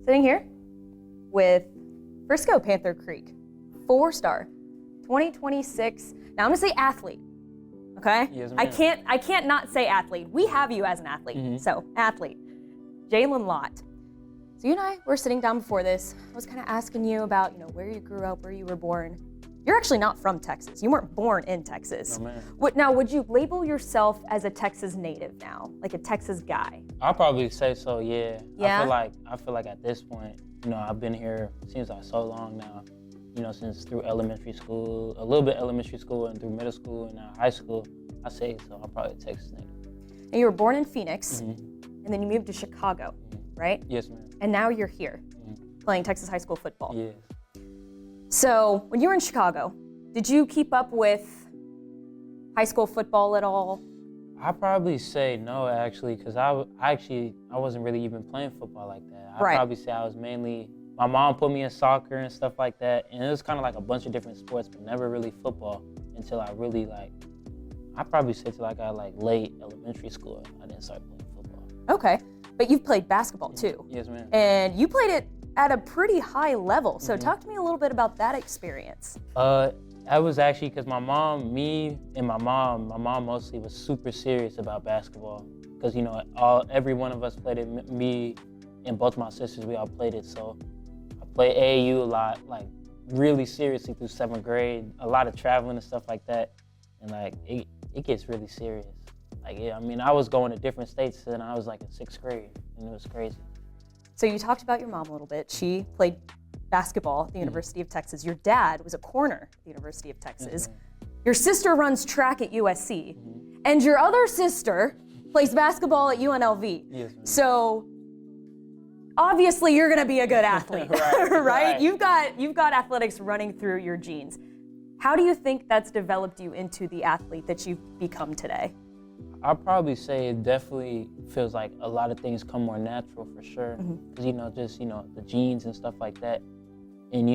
Sitting here with Frisco Panther Creek, 4-star, 2026. Now I'm gonna say athlete, okay? Yes, I ma'am. can't not say athlete. We have you as an athlete, so athlete. Jalen Lott. So you and I were sitting down before this. I was kind of asking you about, where you grew up, where you were born. You're actually not from Texas. You weren't born in Texas. No, ma'am. Now, would you label yourself as a Texas native now, like a Texas guy? I'll probably say so, yeah. Yeah? I feel like at this point, I've been here seems like so long now. Since through elementary school, a little bit elementary school and through middle school and now high school, I say so. I'm probably a Texas native. And you were born in Phoenix, and then you moved to Chicago, right? Yes, ma'am. And now you're here, playing Texas high school football. Yes. So when you were in Chicago, did you keep up with high school football at all? I probably say no, actually, because I wasn't really even playing football like that. I'd Right. probably say I was mainly, my mom put me in soccer and stuff like that, and it was kind of like a bunch of different sports, but never really football until I really I probably say till I got late elementary school, I didn't start playing football. Okay, but you've played basketball too. Yes, ma'am. And you played it at a pretty high level. So talk to me a little bit about that experience. I was actually, because my mom mostly was super serious about basketball. Because, every one of us played it. Me and both my sisters, we all played it. So I played AAU a lot, really seriously through 7th grade. A lot of traveling and stuff like that. And it gets really serious. I was going to different states and I was in 6th grade, and it was crazy. So you talked about your mom a little bit. She played basketball at the University of Texas. Your dad was a corner at the University of Texas. Your sister runs track at USC. And your other sister plays basketball at UNLV. Yes, ma'am. So obviously you're gonna be a good athlete, right? You've got athletics running through your genes. How do you think that's developed you into the athlete that you've become today? I'll probably say it definitely feels like a lot of things come more natural for sure. Because, the genes and stuff like that. And,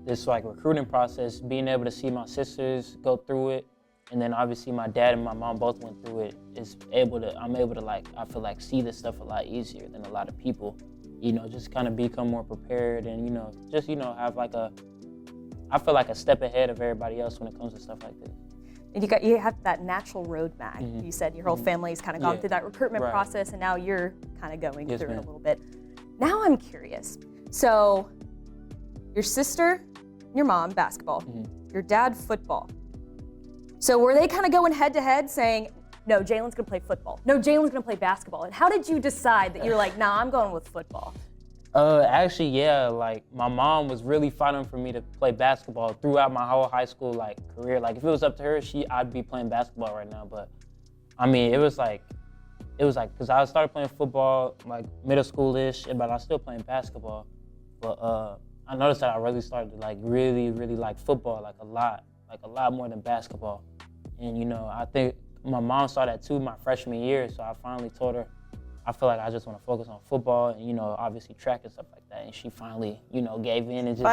this recruiting process, being able to see my sisters go through it, and then obviously my dad and my mom both went through it, I'm able to I feel see this stuff a lot easier than a lot of people. Just kind of become more prepared and, have I feel like a step ahead of everybody else when it comes to stuff like this. And you have that natural roadmap. You said your whole family's kind of gone through that recruitment process, and now you're kind of going through it a little bit. Now I'm curious. So your sister, your mom, basketball. Your dad, football. So were they kind of going head to head saying, no, Jalen's gonna play football. No, Jalen's gonna play basketball. And how did you decide that you're nah, I'm going with football? Actually, yeah, my mom was really fighting for me to play basketball throughout my whole high school career. If it was up to her, I'd be playing basketball right now. But it was because I started playing football middle school-ish, but I was still playing basketball. But I noticed that I really started to really like football a lot more than basketball. And I think my mom saw that too my freshman year, so I finally told her I feel like I just want to focus on football and, obviously track and stuff like that. And she finally, gave in and just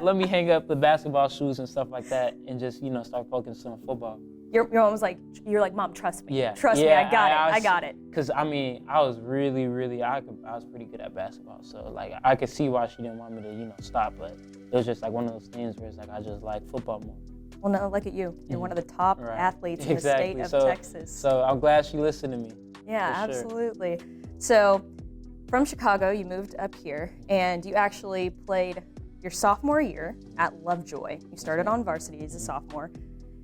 let me hang up the basketball shoes and stuff like that and just, start focusing on football. Your mom was you're like, Mom, trust me. Yeah. Trust me, I got it. Because, I was really, I was pretty good at basketball. So, I could see why she didn't want me to, stop. But it was just, one of those things where it's I just like football more. Well, no, look at you. You're one of the top athletes in the state of Texas. So I'm glad she listened to me. Yeah, absolutely. So from Chicago, you moved up here, and you actually played your sophomore year at Lovejoy. You started on varsity as a sophomore.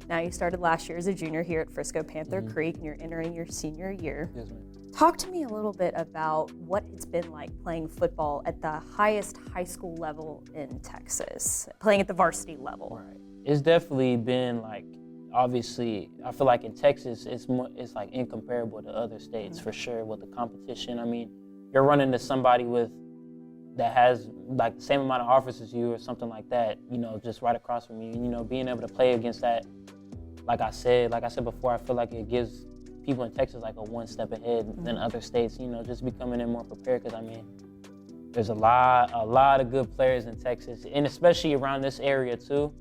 Now you started last year as a junior here at Frisco Panther Creek, and you're entering your senior year. Yes, ma'am. Talk to me a little bit about what it's been like playing football at the highest high school level in Texas, playing at the varsity level. Right. It's definitely been obviously, I feel in Texas, it's incomparable to other states for sure with the competition. You're running to somebody that has the same amount of offers as you or something like that, just right across from you. Being able to play against that, like I said before, I feel it gives people in Texas a one step ahead than other states, just becoming in more prepared because there's a lot of good players in Texas and especially around this area too.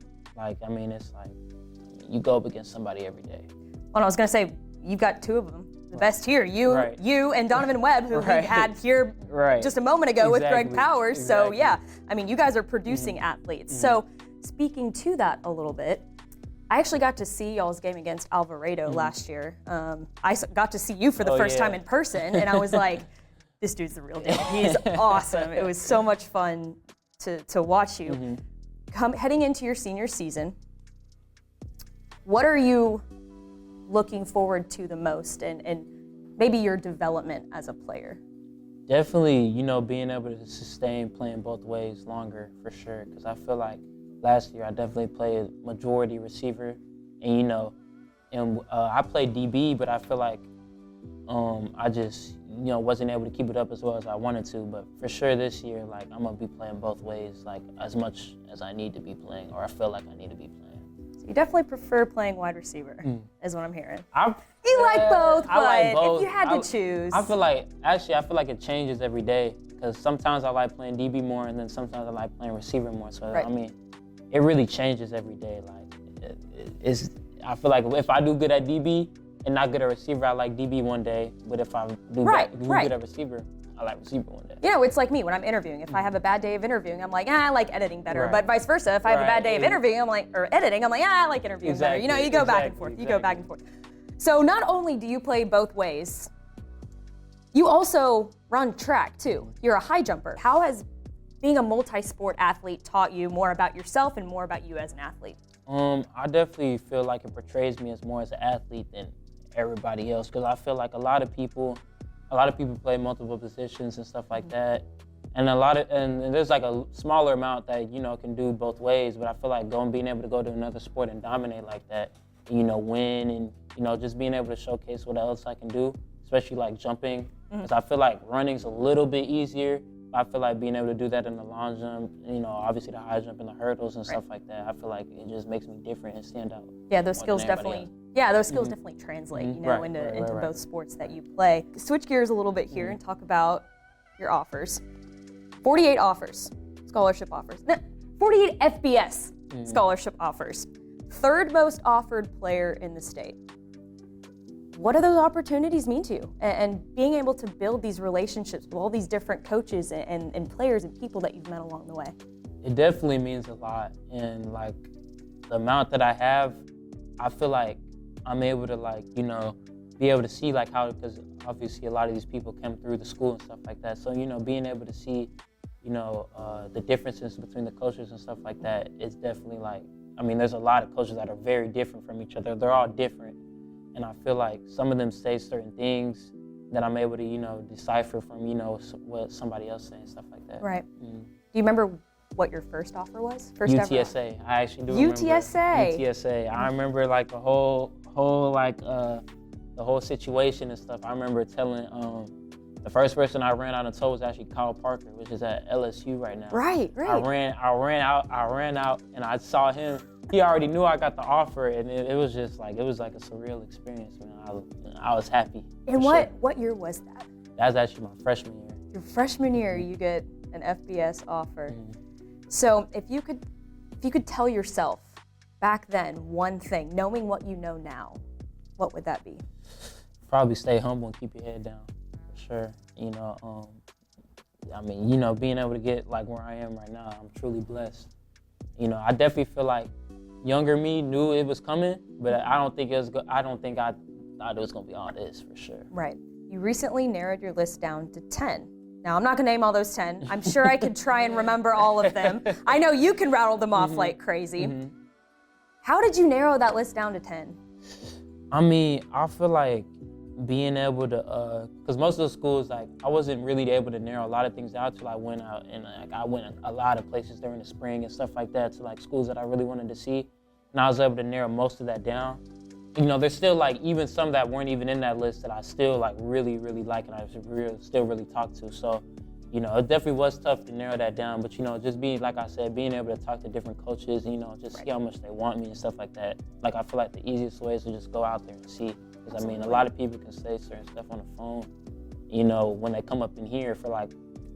You go up against somebody every day. Well, I was gonna say, you've got two of them. the best here. You and Donovan Webb, who we had here just a moment ago with Greg Powers. So yeah, I mean, you guys are producing athletes. So speaking to that a little bit, I actually got to see y'all's game against Alvarado last year. I got to see you for the first time in person, and I was like, this dude's the real deal. He's awesome. It was so much fun to watch you. Heading into your senior season, what are you looking forward to the most, and maybe your development as a player? Definitely, you know, being able to sustain playing both ways longer, for sure, because I feel like last year I definitely played majority receiver, and you know, I played DB, but I feel like I just, you know, wasn't able to keep it up as well as I wanted to. But for sure this year, like, I'm gonna be playing both ways, like as much as I need to be playing, or I feel like I need to be playing. You definitely prefer playing wide receiver, is what I'm hearing. You like both, but like both. If you had to choose. I feel like it changes every day, because sometimes I like playing DB more, and then sometimes I like playing receiver more. So, I mean, it really changes every day. Like, I feel like if I do good at DB and not good at receiver, I like DB one day, but if I do good at receiver, I like receiver one day. You know, it's like me when I'm interviewing. If I have a bad day of interviewing, I'm like, I like editing better. But vice versa, if I have a bad day of interviewing, or editing, I'm like, I like interviewing better. You know, you go back and forth. You go back and forth. So not only do you play both ways, you also run track too. You're a high jumper. How has being a multi-sport athlete taught you more about yourself and more about you as an athlete? I definitely feel like it portrays me as more as an athlete than everybody else, because I feel like a lot of people play multiple positions and stuff like that, and and there's like a smaller amount that, you know, can do both ways. But I feel like being able to go to another sport and dominate like that, you know, win, and, you know, just being able to showcase what else I can do, especially like jumping, because I feel like running's a little bit easier. But I feel like being able to do that in the long jump, you know, obviously the high jump and the hurdles and stuff like that, I feel like it just makes me different and stand out. Yeah, those skills definitely. Yeah, those skills definitely translate, you know, into both sports that you play. Switch gears a little bit here and talk about your offers. 48 offers, scholarship offers. 48 FBS scholarship offers. Third most offered player in the state. What do those opportunities mean to you? And being able to build these relationships with all these different coaches and players and people that you've met along the way. It definitely means a lot. And like the amount that I have, I feel like I'm able to, like, you know, be able to see like how, because obviously a lot of these people come through the school and stuff like that. So, you know, being able to see, you know, the differences between the coaches and stuff like that is definitely like, I mean, there's a lot of coaches that are very different from each other. They're all different. And I feel like some of them say certain things that I'm able to, you know, decipher from, you know, what somebody else saying, stuff like that. Right. Do you remember what your first offer was? UTSA. I actually do remember. UTSA. I remember like the whole situation and stuff. I remember telling the first person I ran out and told was actually Kyle Parker, which is at LSU right now. Right. I ran out and I saw him. He already knew I got the offer, and it was just like, it was like a surreal experience. I was happy. And what year was that? That was actually my freshman year. Your freshman year, you get an FBS offer. So if you could tell yourself back then one thing, knowing what you know now, what would that be? Probably stay humble and keep your head down, for sure. You know, I mean, you know, being able to get like where I am right now, I'm truly blessed. You know, I definitely feel like younger me knew it was coming, but I don't think I thought it was gonna be all this, for sure. Right. You recently narrowed your list down to 10. Now, I'm not gonna name all those 10. I'm sure I could try and remember all of them. I know you can rattle them off like crazy. How did you narrow that list down to 10? I mean, I feel like being able to, because most of the schools, like, I wasn't really able to narrow a lot of things down till I went out, and like I went a lot of places during the spring and stuff like that, to like schools that I really wanted to see, and I was able to narrow most of that down. You know, there's still like even some that weren't even in that list that I still like really like, and I still really talk to. So, you know, it definitely was tough to narrow that down, but, you know, just being, like I said, being able to talk to different coaches, and, you know, just see how much they want me and stuff like that. Like, I feel like the easiest way is to just go out there and see. Because, I mean, a lot of people can say certain stuff on the phone, you know, when they come up in here for like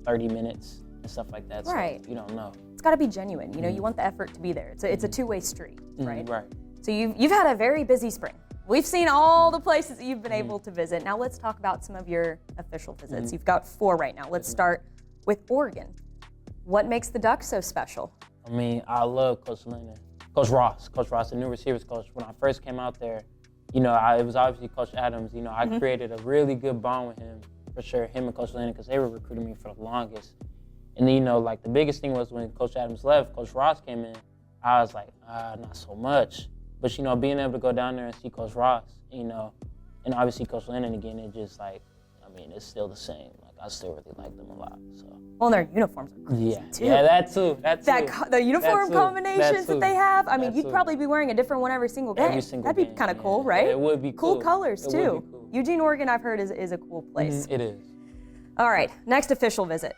30 minutes and stuff like that. Right. So you don't know. It's got to be genuine. You know, you want the effort to be there. It's a two-way street, right? Right. So you've had a very busy spring. We've seen all the places that you've been able to visit. Now let's talk about some of your official visits. You've got 4 right now. Let's start with Oregon. What makes the Ducks so special? I mean, I love Coach Lennon. Coach Ross, the new receivers coach. When I first came out there, you know, it was obviously Coach Adams. You know, I created a really good bond with him, for sure, him and Coach Lennon, because they were recruiting me for the longest. And then, you know, like the biggest thing was when Coach Adams left, Coach Ross came in, I was like, not so much. But, you know, being able to go down there and see Coach Ross, you know, and obviously Coach Lennon again, it just like, I mean, it's still the same. Like, I still really like them a lot, so. Well, their uniforms are crazy, too. Yeah, that too. The uniform combinations that they have, I mean, you'd probably be wearing a different one every single game. That'd be kind of cool, right? Yeah, it would be cool. Cool colors, too. Cool. Eugene, Oregon, I've heard, is a cool place. It is. All right, next official visit.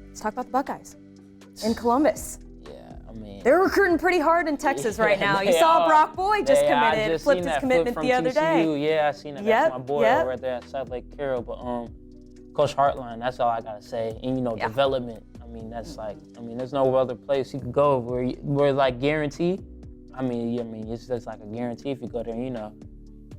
Let's talk about the Buckeyes in Columbus. I mean, they're recruiting pretty hard in Texas right now. You saw Brock Boyd just committed, flipped his commitment the other day. Yeah, I seen that. That's my boy over there at South Lake Carroll. But Coach Hartline, that's all I gotta say. And you know, development. I mean, that's like, I mean, there's no other place you could go where like guaranteed. I mean, it's just like a guarantee if you go there. You know,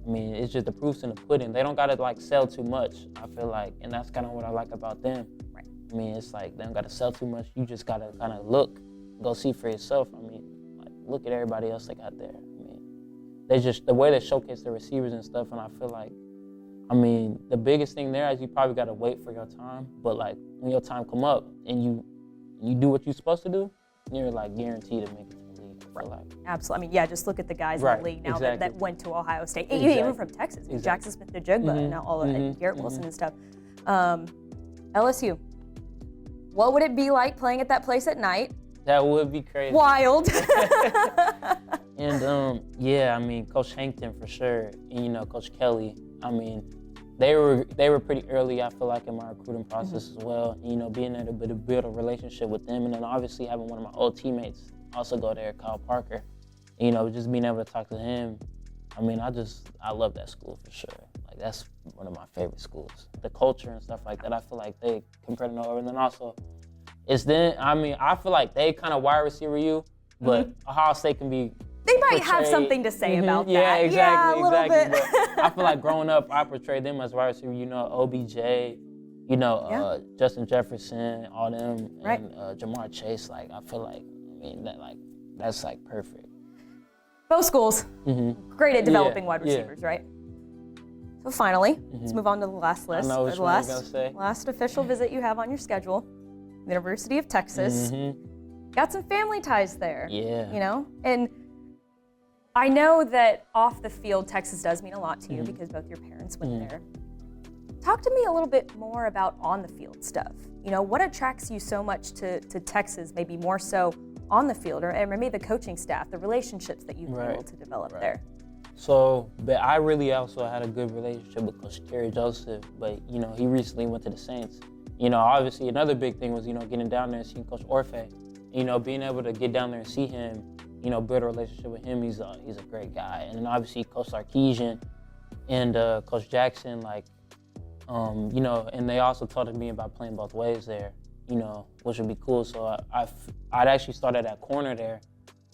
I mean, it's just the proof's in the pudding. They don't gotta like sell too much. I feel like, and that's kind of what I like about them. Right. I mean, it's like they don't gotta sell too much. You just gotta kind of look. Go see for yourself. I mean, like, look at everybody else they got there. I mean, they just, the way they showcase their receivers and stuff, and I feel like, I mean, the biggest thing there is you probably got to wait for your time, but like, when your time come up and you do what you're supposed to do, you're like guaranteed to make it to the league, I feel like. Absolutely. I mean, yeah, just look at the guys in the league now that went to Ohio State, even from Texas. Jackson Smith-Njigba and all and Garrett Wilson and stuff. LSU, what would it be like playing at that place at night? That would be crazy. Wild. And yeah, I mean, Coach Hankton for sure, and you know, Coach Kelly. I mean, they were pretty early. I feel like in my recruiting process as well. And, you know, being able to build a relationship with them, and then obviously having one of my old teammates also go there, Kyle Parker. And, you know, just being able to talk to him. I mean, I love that school for sure. Like that's one of my favorite schools. The culture and stuff like that. I feel like they compare to over, and then also. It's then, I mean, I feel like they kind of wide receiver you, but Ohio State can be. They might have something to say about that. Yeah, exactly, yeah, a little exactly. bit. But I feel like growing up, I portrayed them as wide receiver. You know, OBJ, you know, Justin Jefferson, all them, and Jamar Chase. Like, I feel like, I mean, that's like perfect. Both schools, great at developing wide receivers, right? So finally, let's move on to the last list. I know which one you're gonna say. Last official visit you have on your schedule. University of Texas. Got some family ties there. Yeah. You know? And I know that off the field, Texas does mean a lot to you because both your parents went there. Talk to me a little bit more about on the field stuff. You know, what attracts you so much to Texas, maybe more so on the field, or maybe the coaching staff, the relationships that you've been able to develop there? So, but I really also had a good relationship with Coach Terry Joseph, but, you know, he recently went to the Saints. You know, obviously another big thing was, you know, getting down there and seeing Coach Orfe. You know, being able to get down there and see him, you know, build a relationship with him. He's a great guy. And then obviously Coach Sarkisian and Coach Jackson, like, you know, and they also taught me about playing both ways there, you know, which would be cool. So I'd actually started at corner there,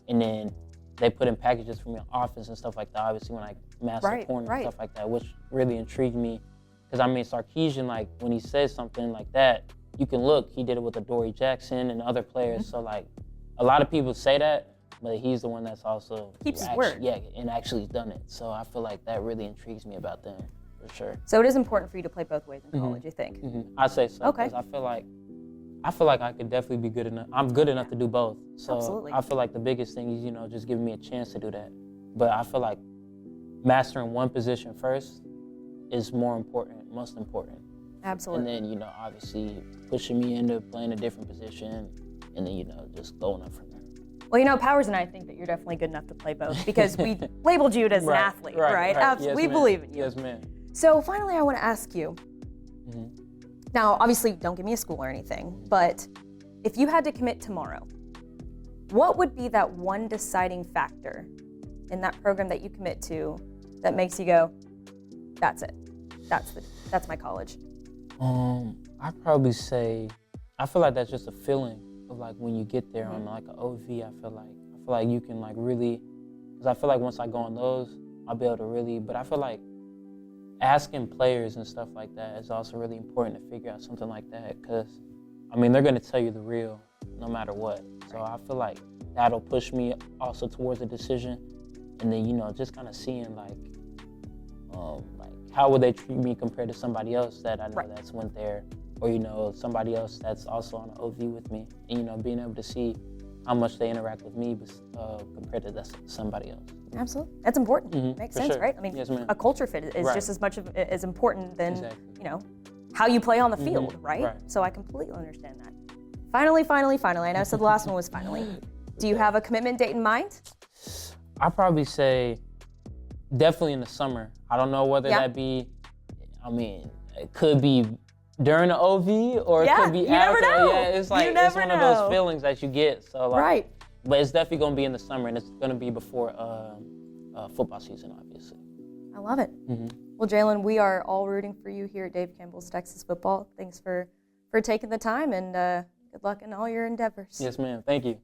and then they put in packages for me on offense and stuff like that. Obviously when I mastered corner and stuff like that, which really intrigued me. Because, I mean, Sarkisian, like, when he says something like that, you can look. He did it with Adoree Jackson and other players. So, like, a lot of people say that, but he's the one that's also keeps his word. Yeah, and actually done it. So I feel like that really intrigues me about them, for sure. So it is important for you to play both ways in college, you think? I say so. Okay. Because I feel like I could definitely be good enough. I'm good enough to do both. So absolutely. I feel like the biggest thing is, you know, just giving me a chance to do that. But I feel like mastering one position first is most important. Absolutely. And then, you know, obviously pushing me into playing a different position, and then, you know, just going up from there. Well, you know, Powers and I think that you're definitely good enough to play both because we labeled you as an athlete, right? Absolutely. Yes, we believe in you. Yes, ma'am. So finally, I want to ask you, now, obviously, don't give me a school or anything, but if you had to commit tomorrow, what would be that one deciding factor in that program that you commit to that makes you go, that's it. That's my college. I'd probably say, I feel like that's just a feeling of like when you get there on like an OV. I feel like you can like really, because I feel like once I go on those, I'll be able to really, but I feel like asking players and stuff like that is also really important to figure out something like that, because, I mean, they're going to tell you the real no matter what. So I feel like that'll push me also towards a decision. And then, you know, just kind of seeing like how would they treat me compared to somebody else that I know that's went there, or, you know, somebody else that's also on an OV with me, and, you know, being able to see how much they interact with me compared to somebody else. Absolutely. That's important. Mm-hmm. Makes For sense, sure. right? I mean, yes, ma'am. a culture fit is just as much as important than, you know, how you play on the field, right? So I completely understand that. Finally, I know I said the last one was finally. Do you have a commitment date in mind? I'd probably say definitely in the summer. I don't know whether that be, I mean, it could be during the OV or it could be after. Never know. Yeah, it's like it's one of those feelings that you get. So like, but it's definitely gonna be in the summer, and it's gonna be before football season, obviously. I love it. Well, Jalen, we are all rooting for you here at Dave Campbell's Texas Football. Thanks for taking the time, and good luck in all your endeavors. Yes, ma'am. Thank you.